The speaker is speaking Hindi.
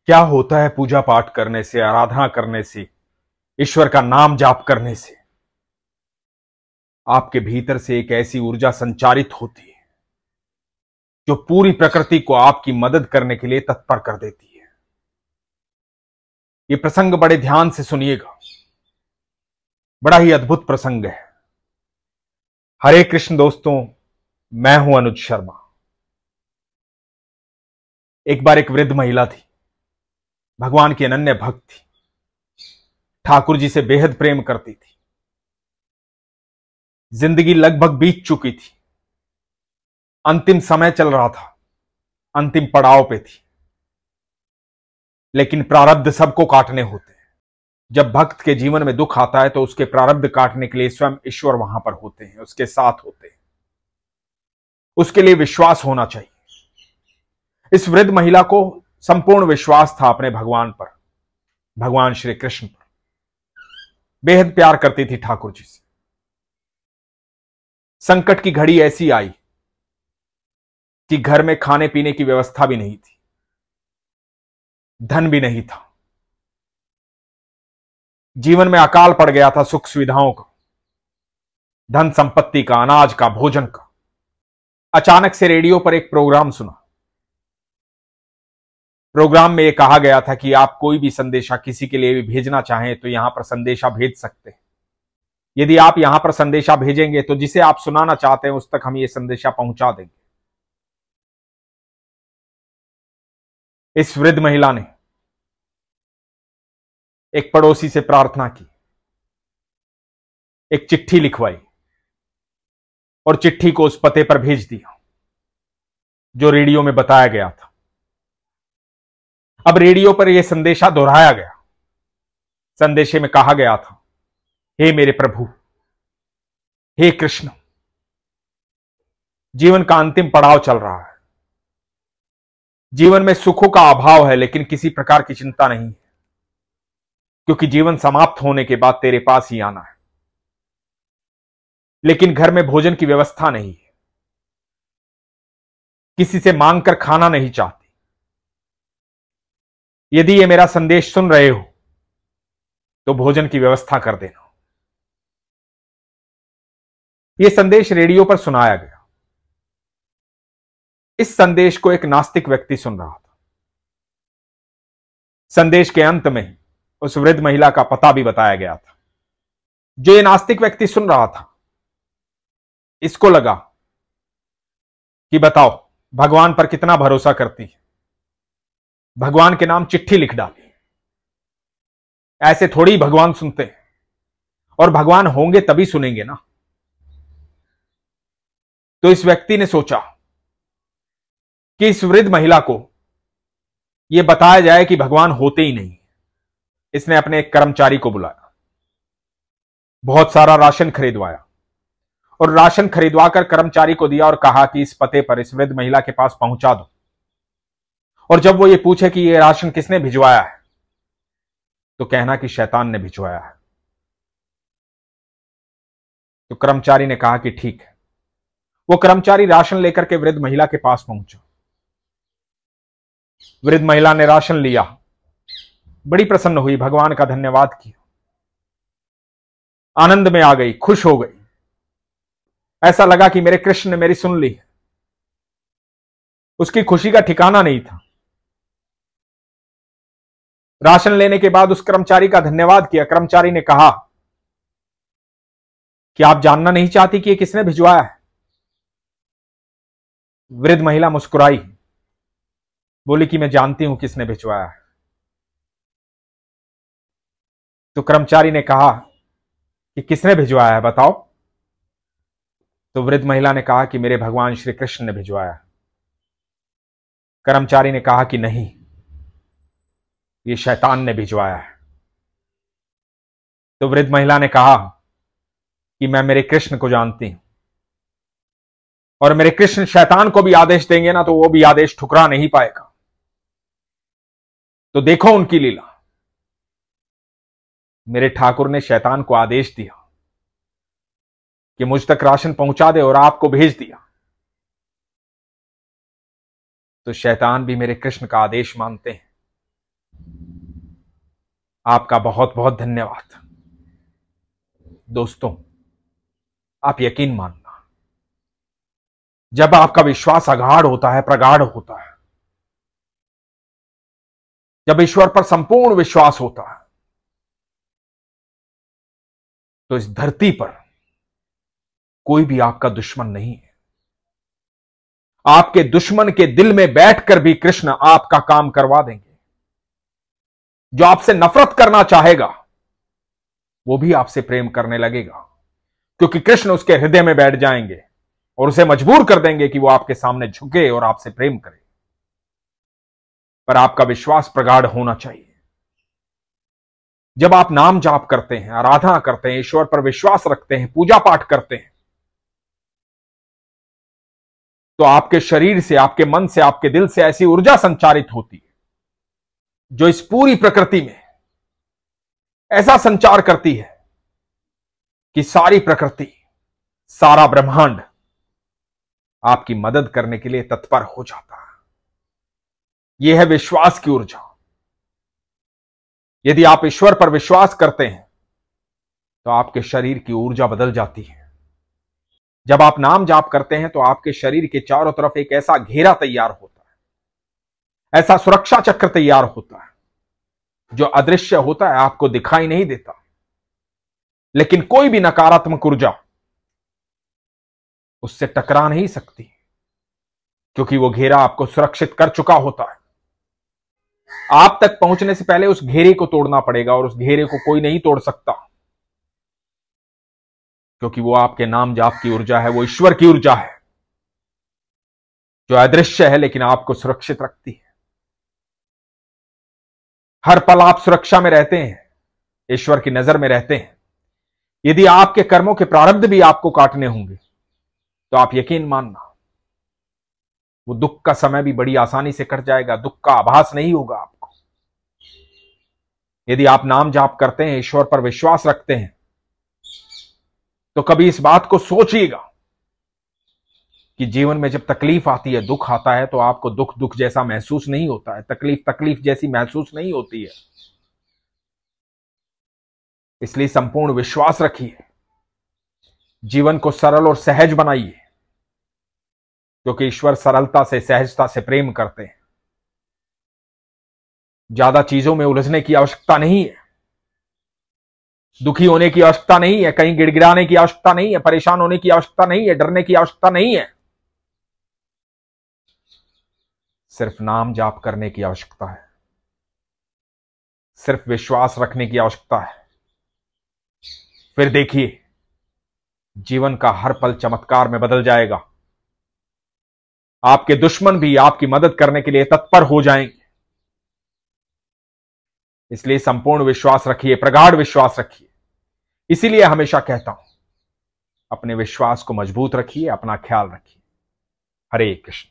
क्या होता है पूजा पाठ करने से, आराधना करने से, ईश्वर का नाम जाप करने से? आपके भीतर से एक ऐसी ऊर्जा संचारित होती है जो पूरी प्रकृति को आपकी मदद करने के लिए तत्पर कर देती है। यह प्रसंग बड़े ध्यान से सुनिएगा, बड़ा ही अद्भुत प्रसंग है। हरे कृष्ण दोस्तों, मैं हूं अनुज शर्मा। एक बार एक वृद्ध महिला थी, भगवान की अनन्य भक्त थी, ठाकुर जी से बेहद प्रेम करती थी। जिंदगी लगभग बीत चुकी थी, अंतिम समय चल रहा था, अंतिम पड़ाव पे थी। लेकिन प्रारब्ध सबको काटने होते हैं। जब भक्त के जीवन में दुख आता है तो उसके प्रारब्ध काटने के लिए स्वयं ईश्वर वहां पर होते हैं, उसके साथ होते हैं। उसके लिए विश्वास होना चाहिए। इस वृद्ध महिला को संपूर्ण विश्वास था अपने भगवान पर, भगवान श्री कृष्ण पर। बेहद प्यार करती थी ठाकुर जी से। संकट की घड़ी ऐसी आई कि घर में खाने पीने की व्यवस्था भी नहीं थी, धन भी नहीं था। जीवन में अकाल पड़ गया था सुख सुविधाओं का, धन संपत्ति का, अनाज का, भोजन का। अचानक से रेडियो पर एक प्रोग्राम सुना। प्रोग्राम में यह कहा गया था कि आप कोई भी संदेशा किसी के लिए भी भेजना चाहें तो यहां पर संदेशा भेज सकते हैं। यदि आप यहां पर संदेशा भेजेंगे तो जिसे आप सुनाना चाहते हैं उस तक हम ये संदेशा पहुंचा देंगे। इस वृद्ध महिला ने एक पड़ोसी से प्रार्थना की, एक चिट्ठी लिखवाई और चिट्ठी को उस पते पर भेज दिया जो रेडियो में बताया गया था। अब रेडियो पर यह संदेशा दोहराया गया। संदेशे में कहा गया था, हे मेरे प्रभु, हे कृष्ण, जीवन का अंतिम पड़ाव चल रहा है। जीवन में सुखों का अभाव है, लेकिन किसी प्रकार की चिंता नहीं है, क्योंकि जीवन समाप्त होने के बाद तेरे पास ही आना है। लेकिन घर में भोजन की व्यवस्था नहीं है, किसी से मांगकर खाना नहीं चाहती। यदि ये मेरा संदेश सुन रहे हो तो भोजन की व्यवस्था कर देना। यह संदेश रेडियो पर सुनाया गया। इस संदेश को एक नास्तिक व्यक्ति सुन रहा था। संदेश के अंत में उस वृद्ध महिला का पता भी बताया गया था। जो ये नास्तिक व्यक्ति सुन रहा था, इसको लगा कि बताओ भगवान पर कितना भरोसा करती है, भगवान के नाम चिट्ठी लिख डाली। ऐसे थोड़ी भगवान सुनते हैं, और भगवान होंगे तभी सुनेंगे ना। तो इस व्यक्ति ने सोचा कि इस वृद्ध महिला को यह बताया जाए कि भगवान होते ही नहीं। इसने अपने एक कर्मचारी को बुलाया, बहुत सारा राशन खरीदवाया और राशन खरीदवाकर कर्मचारी को दिया और कहा कि इस पते पर इस वृद्ध महिला के पास पहुंचा दो। और जब वो ये पूछे कि ये राशन किसने भिजवाया है, तो कहना कि शैतान ने भिजवाया है। तो कर्मचारी ने कहा कि ठीक है। वो कर्मचारी राशन लेकर के वृद्ध महिला के पास पहुंचा। वृद्ध महिला ने राशन लिया, बड़ी प्रसन्न हुई, भगवान का धन्यवाद किया, आनंद में आ गई, खुश हो गई। ऐसा लगा कि मेरे कृष्ण ने मेरी सुन ली। उसकी खुशी का ठिकाना नहीं था। राशन लेने के बाद उस कर्मचारी का धन्यवाद किया। कर्मचारी ने कहा कि आप जानना नहीं चाहती कि ये किसने भिजवाया है? वृद्ध महिला मुस्कुराई, बोली कि मैं जानती हूं किसने भिजवाया है। तो कर्मचारी ने कहा कि किसने भिजवाया है बताओ। तो वृद्ध महिला ने कहा कि मेरे भगवान श्री कृष्ण ने भिजवाया है। कर्मचारी ने कहा कि नहीं, ये शैतान ने भिजवाया है। तो वृद्ध महिला ने कहा कि मैं मेरे कृष्ण को जानती हूं, और मेरे कृष्ण शैतान को भी आदेश देंगे ना तो वो भी आदेश ठुकरा नहीं पाएगा। तो देखो उनकी लीला। मेरे ठाकुर ने शैतान को आदेश दिया कि मुझ तक राशन पहुंचा दे, और आपको भेज दिया। तो शैतान भी मेरे कृष्ण का आदेश मानते हैं आपका बहुत बहुत धन्यवाद। दोस्तों, आप यकीन मानना, जब आपका विश्वास अगाढ़ होता है, प्रगाढ़ होता है, जब ईश्वर पर संपूर्ण विश्वास होता है, तो इस धरती पर कोई भी आपका दुश्मन नहीं है। आपके दुश्मन के दिल में बैठकर भी कृष्ण आपका काम करवा देंगे। जो आपसे नफरत करना चाहेगा वो भी आपसे प्रेम करने लगेगा, क्योंकि कृष्ण उसके हृदय में बैठ जाएंगे और उसे मजबूर कर देंगे कि वो आपके सामने झुके और आपसे प्रेम करे। पर आपका विश्वास प्रगाढ़ होना चाहिए। जब आप नाम जाप करते हैं, आराधना करते हैं, ईश्वर पर विश्वास रखते हैं, पूजा पाठ करते हैं, तो आपके शरीर से, आपके मन से, आपके दिल से ऐसी ऊर्जा संचारित होती है जो इस पूरी प्रकृति में ऐसा संचार करती है कि सारी प्रकृति, सारा ब्रह्मांड आपकी मदद करने के लिए तत्पर हो जाता है। यह है विश्वास की ऊर्जा। यदि आप ईश्वर पर विश्वास करते हैं तो आपके शरीर की ऊर्जा बदल जाती है। जब आप नाम जाप करते हैं तो आपके शरीर के चारों तरफ एक ऐसा घेरा तैयार होता है, ऐसा सुरक्षा चक्र तैयार होता है जो अदृश्य होता है, आपको दिखाई नहीं देता, लेकिन कोई भी नकारात्मक ऊर्जा उससे टकरा नहीं सकती, क्योंकि वो घेरा आपको सुरक्षित कर चुका होता है। आप तक पहुंचने से पहले उस घेरे को तोड़ना पड़ेगा, और उस घेरे को कोई नहीं तोड़ सकता, क्योंकि वो आपके नाम जाप की ऊर्जा है, वो ईश्वर की ऊर्जा है जो अदृश्य है लेकिन आपको सुरक्षित रखती है। हर पल आप सुरक्षा में रहते हैं, ईश्वर की नजर में रहते हैं। यदि आपके कर्मों के प्रारब्ध भी आपको काटने होंगे तो आप यकीन मानना, वो दुख का समय भी बड़ी आसानी से कट जाएगा, दुख का आभास नहीं होगा आपको। यदि आप नाम जाप करते हैं, ईश्वर पर विश्वास रखते हैं, तो कभी इस बात को सोचिएगा कि जीवन में जब तकलीफ आती है, दुख आता है, तो आपको दुख दुख जैसा महसूस नहीं होता है, तकलीफ तकलीफ जैसी महसूस नहीं होती है। इसलिए संपूर्ण विश्वास रखिए, जीवन को सरल और सहज बनाइए, क्योंकि ईश्वर सरलता से, सहजता से प्रेम करते हैं। ज्यादा चीजों में उलझने की आवश्यकता नहीं है, दुखी होने की आवश्यकता नहीं है, कहीं गिड़गिड़ाने की आवश्यकता नहीं है, परेशान होने की आवश्यकता नहीं है, डरने की आवश्यकता नहीं है। सिर्फ नाम जाप करने की आवश्यकता है, सिर्फ विश्वास रखने की आवश्यकता है। फिर देखिए, जीवन का हर पल चमत्कार में बदल जाएगा। आपके दुश्मन भी आपकी मदद करने के लिए तत्पर हो जाएंगे। इसलिए संपूर्ण विश्वास रखिए, प्रगाढ़ विश्वास रखिए। इसीलिए हमेशा कहता हूं, अपने विश्वास को मजबूत रखिए, अपना ख्याल रखिए। हरे कृष्ण।